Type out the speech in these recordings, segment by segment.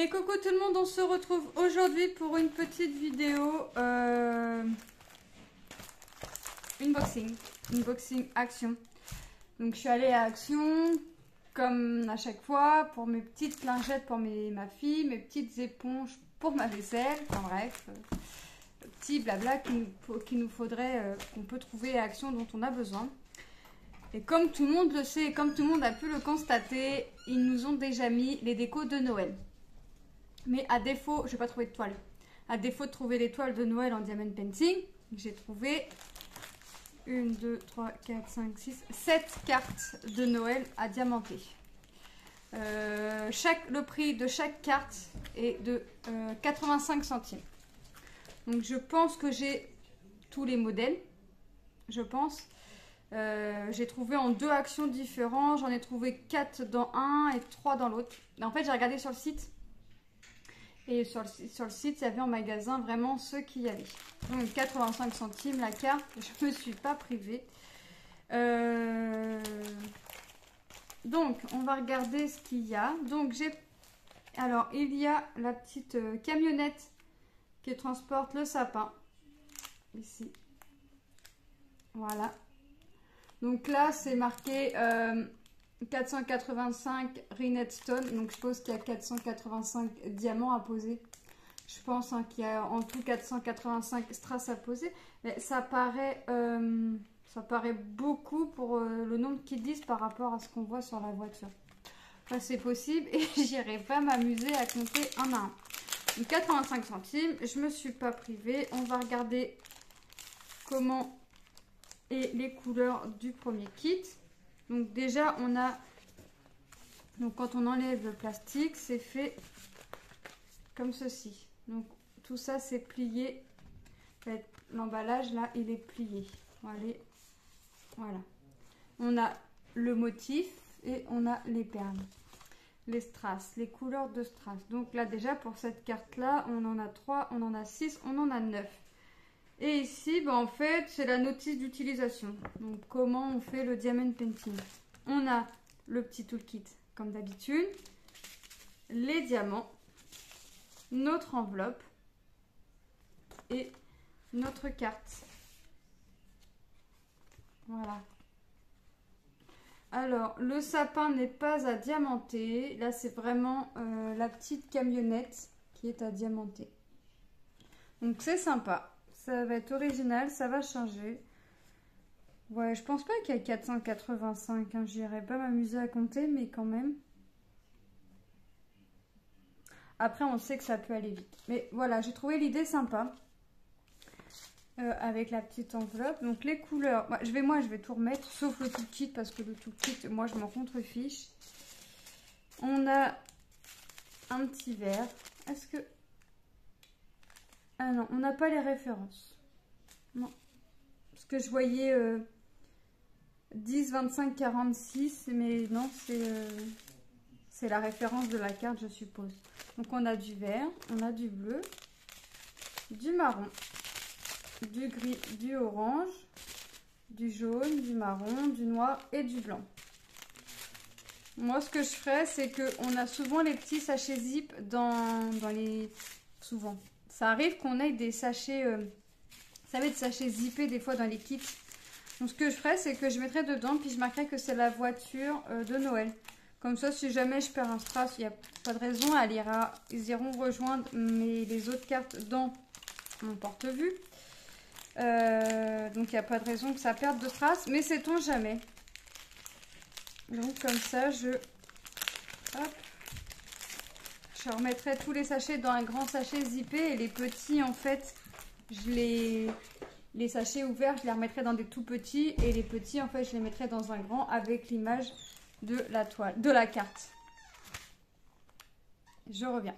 Et coucou tout le monde, on se retrouve aujourd'hui pour une petite vidéo unboxing Action. Donc je suis allée à Action comme à chaque fois pour mes petites lingettes pour ma fille, mes petites éponges pour ma vaisselle, enfin bref, petit blabla qu'il nous faudrait, qu'on peut trouver à Action dont on a besoin. Et comme tout le monde le sait, et comme tout le monde a pu le constater, ils nous ont déjà mis les décos de Noël. Mais à défaut, je n'ai pas trouvé de toile. À défaut de trouver les toiles de Noël en diamond painting, j'ai trouvé 1, 2, 3, 4, 5, 6, 7 cartes de Noël à diamanter. Le prix de chaque carte est de 85 centimes. Donc je pense que j'ai tous les modèles. Je pense. J'ai trouvé en 2 actions différents. J'en ai trouvé 4 dans un et 3 dans l'autre. En fait, j'ai regardé sur le site. Et sur le site, il y avait en magasin vraiment ceux qu'il y avait. Donc 85 centimes la carte. Je ne me suis pas privée. Donc, on va regarder ce qu'il y a. Donc, alors, il y a la petite camionnette qui transporte le sapin. Ici. Voilà. Donc là, c'est marqué 485 Rinette Stone. Donc je suppose qu'il y a 485 diamants à poser. Je pense qu'il y a en tout 485 strass à poser. Mais ça paraît beaucoup pour le nombre qu'ils disent par rapport à ce qu'on voit sur la voiture. Enfin, c'est possible et j'irai pas m'amuser à compter un à un. Donc 85 centimes. Je me suis pas privée. On va regarder comment et les couleurs du premier kit. Donc déjà on a, donc quand on enlève le plastique, c'est fait comme ceci. Donc tout ça c'est plié. L'emballage là il est plié. Voilà. On a le motif et on a les perles, les strass, les couleurs de strass. Donc là déjà pour cette carte là on en a 3, on en a 6, on en a 9. Et ici, en fait, c'est la notice d'utilisation. Donc, comment on fait le diamond painting. On a le petit toolkit, comme d'habitude. Les diamants. Notre enveloppe. Et notre carte. Voilà. Alors, le sapin n'est pas à diamanter. Là, c'est vraiment la petite camionnette qui est à diamanter. Donc, c'est sympa. Ça va être original, ça va changer. Ouais, je pense pas qu'il y ait 485. Hein. J'irai pas m'amuser à compter, mais quand même. Après, on sait que ça peut aller vite. Mais voilà, j'ai trouvé l'idée sympa. Avec la petite enveloppe. Donc les couleurs, moi je vais tout remettre, sauf le tout kit, parce que le tout kit, moi je m'en contrefiche. On a un petit verre. Est-ce que... Ah non, on n'a pas les références. Non. Parce que je voyais 10, 25, 46. Mais non, c'est la référence de la carte, je suppose. Donc on a du vert, on a du bleu, du marron, du gris, du orange, du jaune, du marron, du noir et du blanc. Moi, ce que je ferais, c'est qu'on a souvent les petits sachets zip dans les... Souvent. Ça arrive qu'on ait des sachets, vous savez, des sachets zippés des fois dans les kits. Donc ce que je ferais, c'est que je mettrais dedans, puis je marquerais que c'est la voiture de Noël. Comme ça, si jamais je perds un strass, il n'y a pas de raison, ils iront rejoindre les autres cartes dans mon porte-vue. Donc il n'y a pas de raison que ça perde de strass, mais sait-on jamais. Donc comme ça, hop. Je remettrai tous les sachets dans un grand sachet zippé et les petits, en fait, les sachets ouverts, je les remettrai dans des tout petits et les petits, en fait, je les mettrai dans un grand avec l'image de la toile, de la carte. Je reviens.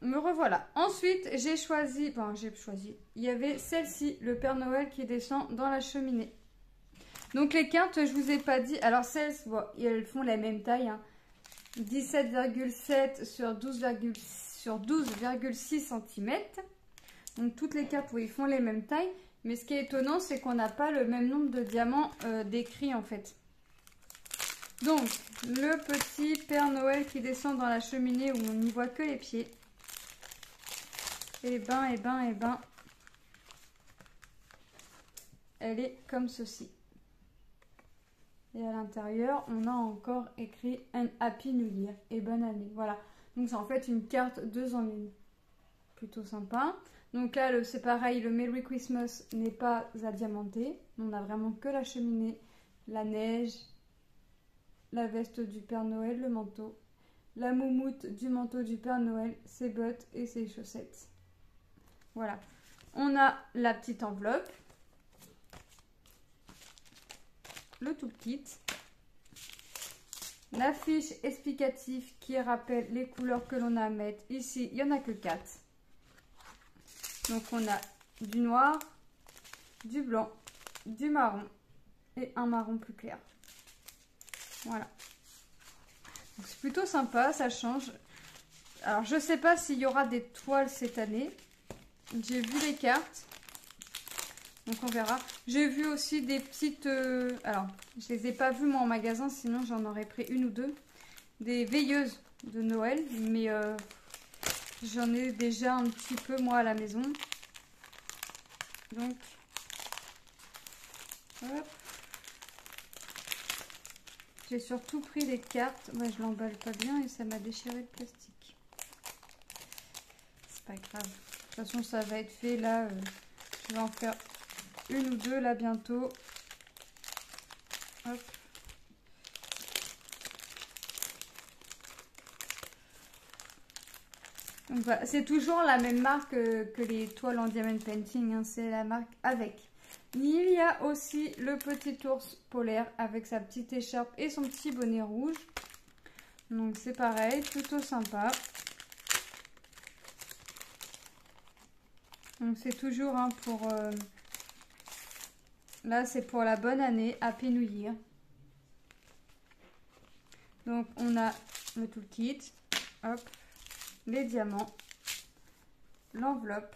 Me revoilà. Ensuite, j'ai choisi, il y avait celle-ci, le Père Noël qui descend dans la cheminée. Donc les cartes, je vous ai pas dit, alors celles, elles font la même taille, hein. 17,7 sur 12,6 cm. Donc toutes les cartes, ils font les mêmes tailles. Mais ce qui est étonnant, c'est qu'on n'a pas le même nombre de diamants décrits en fait. Donc, le petit Père Noël qui descend dans la cheminée où on n'y voit que les pieds. Et ben, elle est comme ceci. Et à l'intérieur, on a encore écrit un Happy New Year et bonne année. Voilà. Donc, c'est en fait une carte 2 en 1. Plutôt sympa. Donc là, c'est pareil, le Merry Christmas n'est pas adiamanté. On a vraiment que la cheminée, la neige, la veste du Père Noël, le manteau, la moumoute du manteau du Père Noël, ses bottes et ses chaussettes. Voilà. On a la petite enveloppe, le toolkit, la fiche explicative qui rappelle les couleurs que l'on a à mettre. Ici, il n'y en a que 4. Donc on a du noir, du blanc, du marron et un marron plus clair. Voilà. C'est plutôt sympa, ça change. Alors je sais pas s'il y aura des toiles cette année. J'ai vu les cartes. Donc on verra. J'ai vu aussi des petites... alors, je les ai pas vues moi en magasin, sinon j'en aurais pris une ou deux. Des veilleuses de Noël, mais j'en ai déjà un petit peu moi à la maison. Donc, hop. J'ai surtout pris les cartes. Moi, je l'emballe pas bien et ça m'a déchiré le plastique. C'est pas grave. De toute façon, ça va être fait là. Je vais en faire une ou deux là bientôt. Hop. Donc voilà, c'est toujours la même marque que les toiles en diamond painting, hein, c'est la marque Avec. Il y a aussi le petit ours polaire avec sa petite écharpe et son petit bonnet rouge. Donc c'est pareil, plutôt sympa. Donc c'est toujours hein, pour... là c'est pour la bonne année, Happy New Year. Donc on a le toolkit, hop, les diamants, l'enveloppe,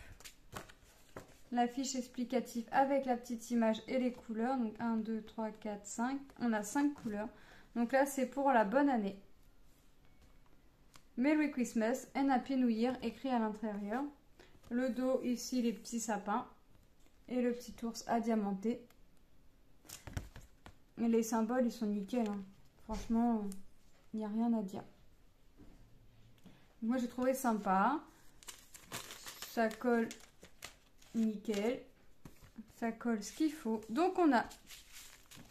la fiche explicative avec la petite image et les couleurs. Donc 1, 2, 3, 4, 5. On a 5 couleurs. Donc là, c'est pour la bonne année. Merry Christmas and Happy New Year écrit à l'intérieur. Le dos, ici, les petits sapins. Et le petit ours adiamanté. Et les symboles, ils sont nickel. Hein. Franchement, il n'y a rien à dire. Moi, j'ai trouvé sympa. Ça colle nickel. Ça colle ce qu'il faut. Donc, on a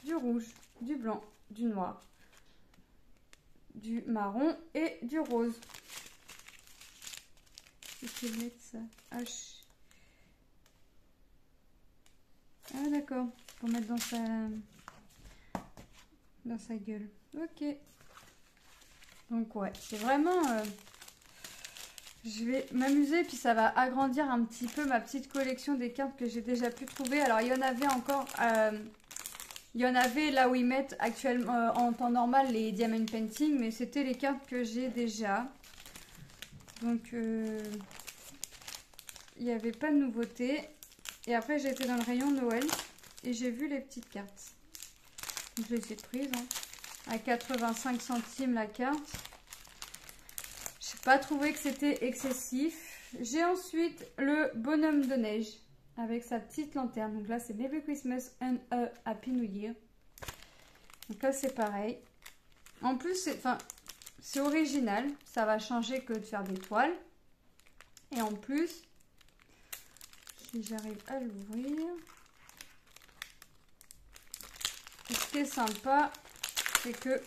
du rouge, du blanc, du noir, du marron et du rose. Je vais mettre ça. H. Ah, d'accord. Pour mettre dans sa gueule. Ok. Donc, ouais, c'est vraiment... je vais m'amuser, puis ça va agrandir un petit peu ma petite collection des cartes que j'ai déjà pu trouver. Alors, il y en avait encore... il y en avait là où ils mettent actuellement en temps normal les diamond painting, mais c'était les cartes que j'ai déjà. Donc, il n'y avait pas de nouveauté. Et après, j'étais dans le rayon Noël et j'ai vu les petites cartes. Donc, je les ai prises hein, à 85 centimes la carte. Je n'ai pas trouvé que c'était excessif. J'ai ensuite le bonhomme de neige avec sa petite lanterne. Donc là, c'est Merry Christmas and a Happy New Year. Donc là, c'est pareil. En plus, c'est original. Ça va changer que de faire des toiles. Et en plus, si j'arrive à l'ouvrir, ce qui est sympa, c'est que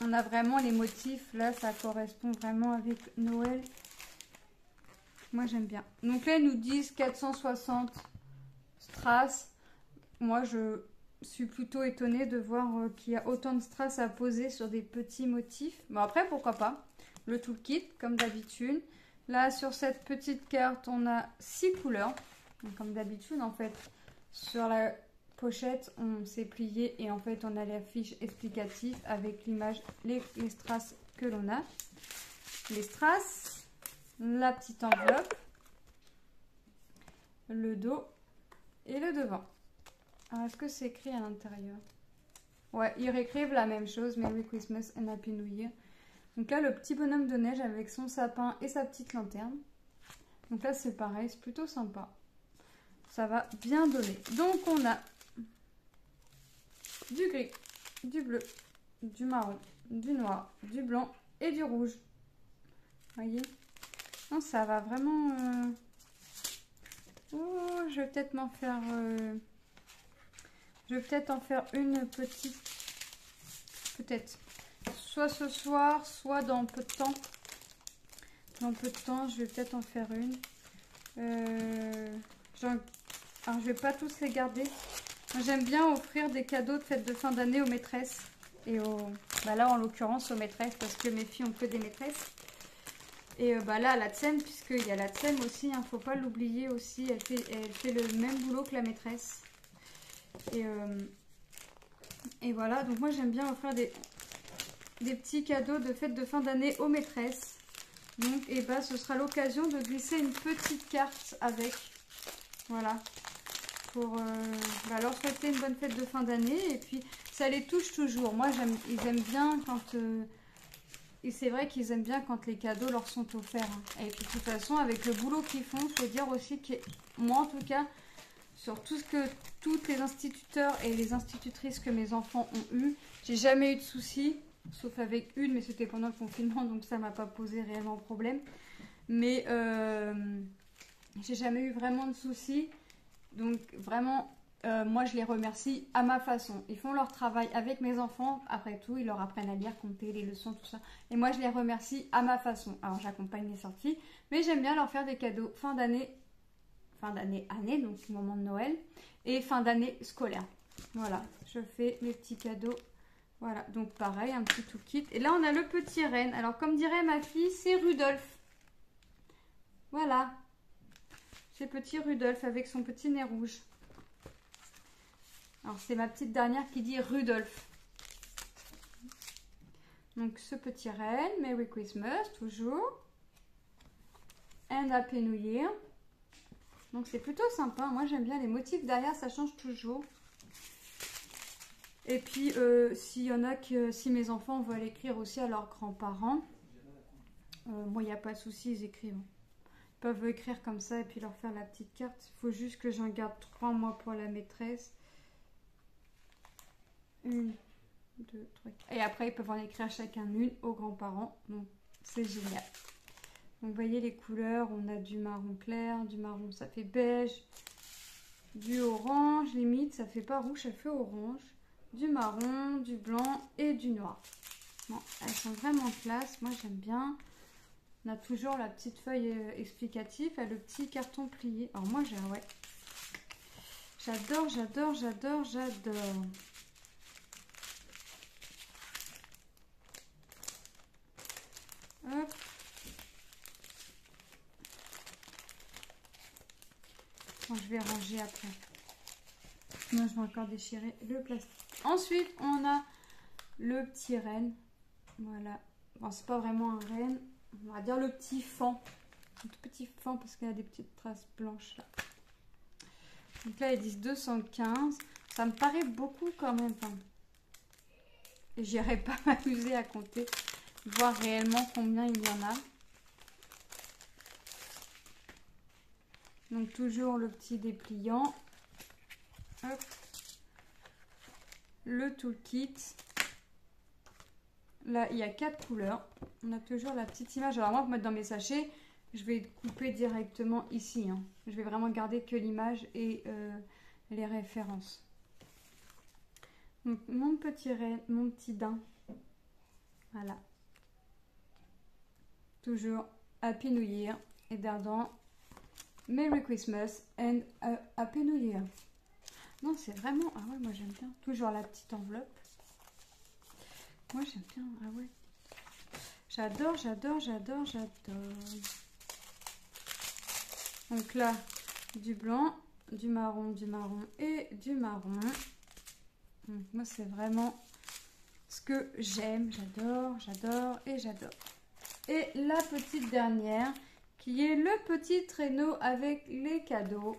on a vraiment les motifs. Là, ça correspond vraiment avec Noël. Moi, j'aime bien. Donc là, ils nous disent 460 strass. Moi, je suis plutôt étonnée de voir qu'il y a autant de strass à poser sur des petits motifs. Bon, après, pourquoi pas. Le toolkit, comme d'habitude. Là, sur cette petite carte, on a 6 couleurs. Donc, comme d'habitude, en fait, sur la pochette, on s'est plié et en fait, on a la fiche explicative avec l'image, les strass que l'on a. Les strass, la petite enveloppe, le dos et le devant. Alors, est-ce que c'est écrit à l'intérieur? Ouais, ils réécrivent la même chose. Merry Christmas and Happy New Year. Donc là, le petit bonhomme de neige avec son sapin et sa petite lanterne. Donc là, c'est pareil, c'est plutôt sympa. Ça va bien donner. Donc on a du gris, du bleu, du marron, du noir, du blanc et du rouge. Voyez? Non, ça va vraiment... Oh, je vais peut-être m'en faire... Je vais peut-être en faire une petite... Peut-être. Soit ce soir, soit dans peu de temps. Dans peu de temps, je vais peut-être en faire une. Alors, je vais pas tous les garder. J'aime bien offrir des cadeaux de fête de fin d'année aux maîtresses. Et bah là, en l'occurrence, aux maîtresses, parce que mes filles ont que des maîtresses. Et bah là, la Tsem, puisqu'il y a la Tsem aussi, hein, faut pas l'oublier aussi. Elle fait le même boulot que la maîtresse. Et voilà, donc moi, j'aime bien offrir des petits cadeaux de fête de fin d'année aux maîtresses. Donc, et bah, ce sera l'occasion de glisser une petite carte avec. Voilà. Pour leur souhaiter une bonne fête de fin d'année. Et puis, ça les touche toujours. Moi, ils aiment bien quand... et c'est vrai qu'ils aiment bien quand les cadeaux leur sont offerts. Hein. Et puis, de toute façon, avec le boulot qu'ils font, il faut dire aussi que moi, en tout cas, sur tout ce que tous les instituteurs et les institutrices que mes enfants ont eu, j'ai jamais eu de soucis. Sauf avec une, mais c'était pendant le confinement, donc ça m'a pas posé réellement problème. Mais j'ai jamais eu vraiment de soucis. Donc vraiment, moi je les remercie à ma façon. Ils font leur travail avec mes enfants. Après tout, ils leur apprennent à lire, compter, les leçons, tout ça. Et moi je les remercie à ma façon. Alors j'accompagne les sorties, mais j'aime bien leur faire des cadeaux fin d'année, donc au moment de Noël, et fin d'année scolaire. Voilà, je fais mes petits cadeaux. Voilà, donc pareil, un petit tout kit. Et là, on a le petit renne. Alors, comme dirait ma fille, c'est Rudolph. Voilà. C'est petit Rudolph avec son petit nez rouge. Alors, c'est ma petite dernière qui dit Rudolph. Donc, ce petit renne. Merry Christmas, toujours. And Happy New Year. Donc, c'est plutôt sympa. Moi, j'aime bien les motifs derrière, ça change toujours. Et puis, s'il y en a si mes enfants veulent écrire aussi à leurs grands-parents, moi, il n'y a pas de souci, ils écrivent. Ils peuvent écrire comme ça et puis leur faire la petite carte. Il faut juste que j'en garde 3, moi, pour la maîtresse. 1, 2, 3. Et après, ils peuvent en écrire chacun une aux grands-parents. Donc, c'est génial. Donc, vous voyez les couleurs. On a du marron clair, du marron, ça fait beige, du orange, limite, ça fait pas rouge, ça fait orange. Du marron, du blanc et du noir. Bon, elles sont vraiment classe. Moi, j'aime bien. On a toujours la petite feuille explicative et le petit carton plié. Alors moi, ouais. J'adore, j'adore, j'adore, j'adore. Hop. Bon, je vais ranger après. Moi, je vais encore déchirer le plastique. Ensuite, on a le petit renne. Voilà. Bon, c'est pas vraiment un renne. On va dire le petit fan. Un tout petit fan parce qu'il y a des petites traces blanches là. Donc là, ils disent 215. Ça me paraît beaucoup quand même. Enfin, et j'irai pas m'amuser à compter. Voir réellement combien il y en a. Donc toujours le petit dépliant. Hop. Le toolkit. Là, il y a 4 couleurs. On a toujours la petite image. Alors moi, pour mettre dans mes sachets, je vais couper directement ici. Hein. Je vais vraiment garder que l'image et les références. Donc mon petit daim. Voilà. Toujours Happy New Year. Et dedans, Merry Christmas and Happy New Year. Non, c'est vraiment... Ah ouais, moi j'aime bien. Toujours la petite enveloppe. Moi j'aime bien. Ah ouais. J'adore, j'adore, j'adore, j'adore. Donc là, du blanc, du marron et du marron. Donc moi c'est vraiment ce que j'aime. J'adore, j'adore et j'adore. Et la petite dernière qui est le petit traîneau avec les cadeaux.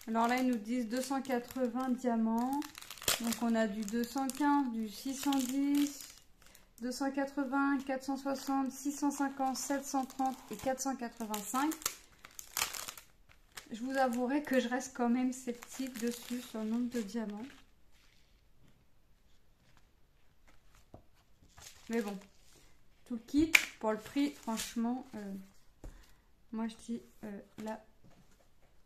Alors là, ils nous disent 280 diamants. Donc on a du 215, du 610, 280, 460, 650, 730 et 485. Je vous avouerai que je reste quand même sceptique dessus sur le nombre de diamants. Mais bon, tout le kit pour le prix, franchement, moi je dis là,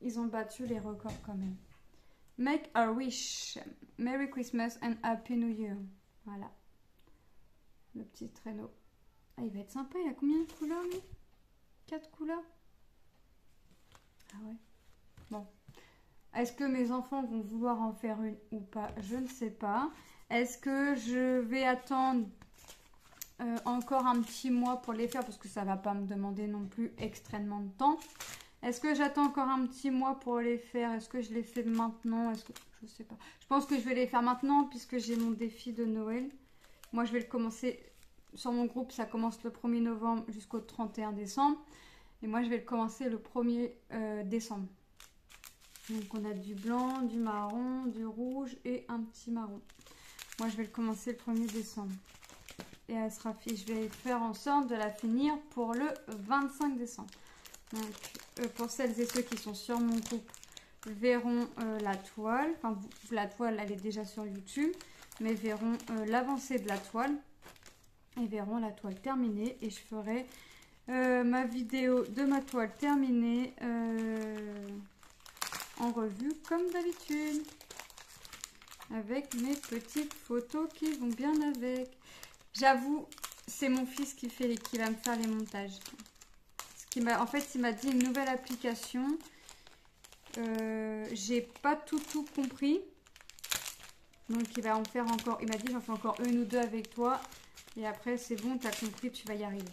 ils ont battu les records quand même. Make a wish. Merry Christmas and Happy New Year. Voilà. Le petit traîneau. Ah, il va être sympa. Il a combien de couleurs, lui? 4 couleurs. Ah ouais. Bon. Est-ce que mes enfants vont vouloir en faire une ou pas? Je ne sais pas. Est-ce que je vais attendre encore un petit mois pour les faire? Parce que ça ne va pas me demander non plus extrêmement de temps. Est-ce que j'attends encore un petit mois pour les faire? Est-ce que je les fais maintenant? Est-ce que... Je sais pas. Je pense que je vais les faire maintenant puisque j'ai mon défi de Noël. Moi, je vais le commencer sur mon groupe. Ça commence le 1er novembre jusqu'au 31 décembre. Et moi, je vais le commencer le 1er décembre. Donc, on a du blanc, du marron, du rouge et un petit marron. Moi, je vais le commencer le 1er décembre. Et elle sera je vais faire en sorte de la finir pour le 25 décembre. Donc, pour celles et ceux qui sont sur mon groupe, verront la toile. Enfin, la toile, elle est déjà sur YouTube. Mais verront l'avancée de la toile. Et verront la toile terminée. Et je ferai ma vidéo de ma toile terminée en revue comme d'habitude. Avec mes petites photos qui vont bien avec. J'avoue, c'est mon fils qui va me faire les montages. En fait, il m'a dit une nouvelle application. J'ai pas tout compris. Donc, il va en faire encore. Il m'a dit, j'en fais encore une ou deux avec toi. Et après, c'est bon, t'as compris, tu vas y arriver.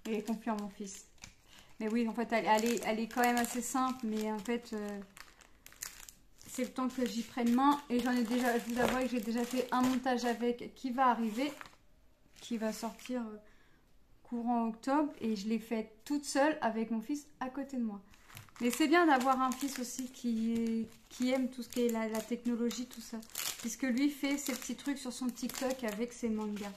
Il est confiant, mon fils. Mais oui, en fait, elle est quand même assez simple. Mais en fait, c'est le temps que j'y prenne main. Et j'en ai déjà, je vous avoue que j'ai déjà fait un montage avec qui va arriver. Qui va sortir courant octobre. Et je l'ai fait toute seule avec mon fils à côté de moi. Mais c'est bien d'avoir un fils aussi qui aime tout ce qui est la technologie, tout ça. Puisque lui fait ses petits trucs sur son TikTok avec ses mangas.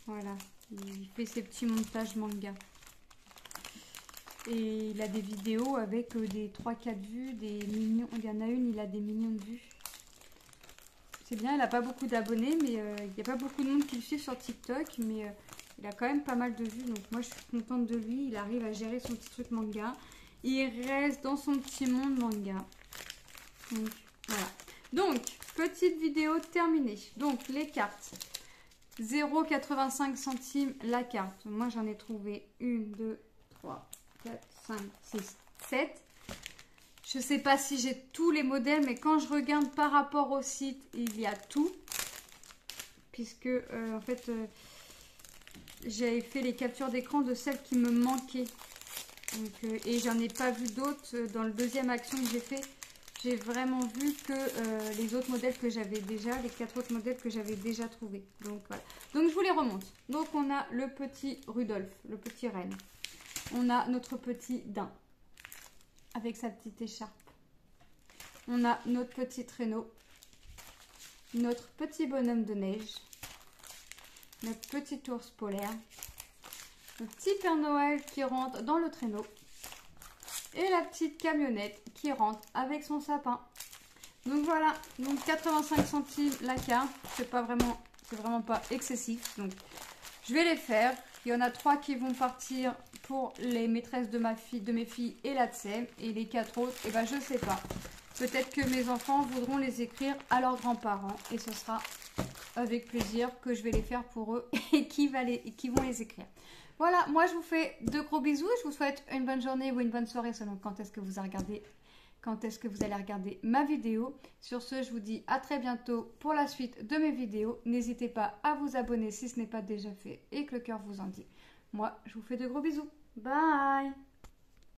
Voilà. Il fait ses petits montages manga. Et il a des vidéos avec des 3-4 vues, des millions. Il y en a une, il a des millions de vues. C'est bien, il n'a pas beaucoup d'abonnés, mais il n'y a pas beaucoup de monde qui le suit sur TikTok. Mais il a quand même pas mal de vues. Donc moi, je suis contente de lui. Il arrive à gérer son petit truc manga. Il reste dans son petit monde manga. Donc, voilà. Donc, petite vidéo terminée. Donc, les cartes. 0,85 centimes la carte. Moi, j'en ai trouvé 1, 2, 3, 4, 5, 6, 7. Je ne sais pas si j'ai tous les modèles, mais quand je regarde par rapport au site, il y a tout. Puisque, en fait, j'avais fait les captures d'écran de celles qui me manquaient. Donc, et j'en ai pas vu d'autres dans le deuxième action que j'ai fait. J'ai vraiment vu que les autres modèles que j'avais déjà, les 4 autres modèles que j'avais déjà trouvés. Donc voilà. Donc je vous les remonte. Donc on a le petit Rudolph, le petit renne. On a notre petit daim avec sa petite écharpe. On a notre petit traîneau, notre petit bonhomme de neige, notre petit ours polaire, le petit Père Noël qui rentre dans le traîneau et la petite camionnette qui rentre avec son sapin. Donc voilà, donc 85 centimes la carte, c'est vraiment pas excessif. Donc je vais les faire. Il y en a 3 qui vont partir pour les maîtresses de mes filles et la TSEM, et les 4 autres, et ben je sais pas. Peut-être que mes enfants voudront les écrire à leurs grands-parents et ce sera avec plaisir que je vais les faire pour eux et qui vont les écrire. Voilà, moi je vous fais de gros bisous. Je vous souhaite une bonne journée ou une bonne soirée selon quand est-ce que vous allez regarder ma vidéo. Sur ce, je vous dis à très bientôt pour la suite de mes vidéos. N'hésitez pas à vous abonner si ce n'est pas déjà fait et que le cœur vous en dit. Moi, je vous fais de gros bisous. Bye!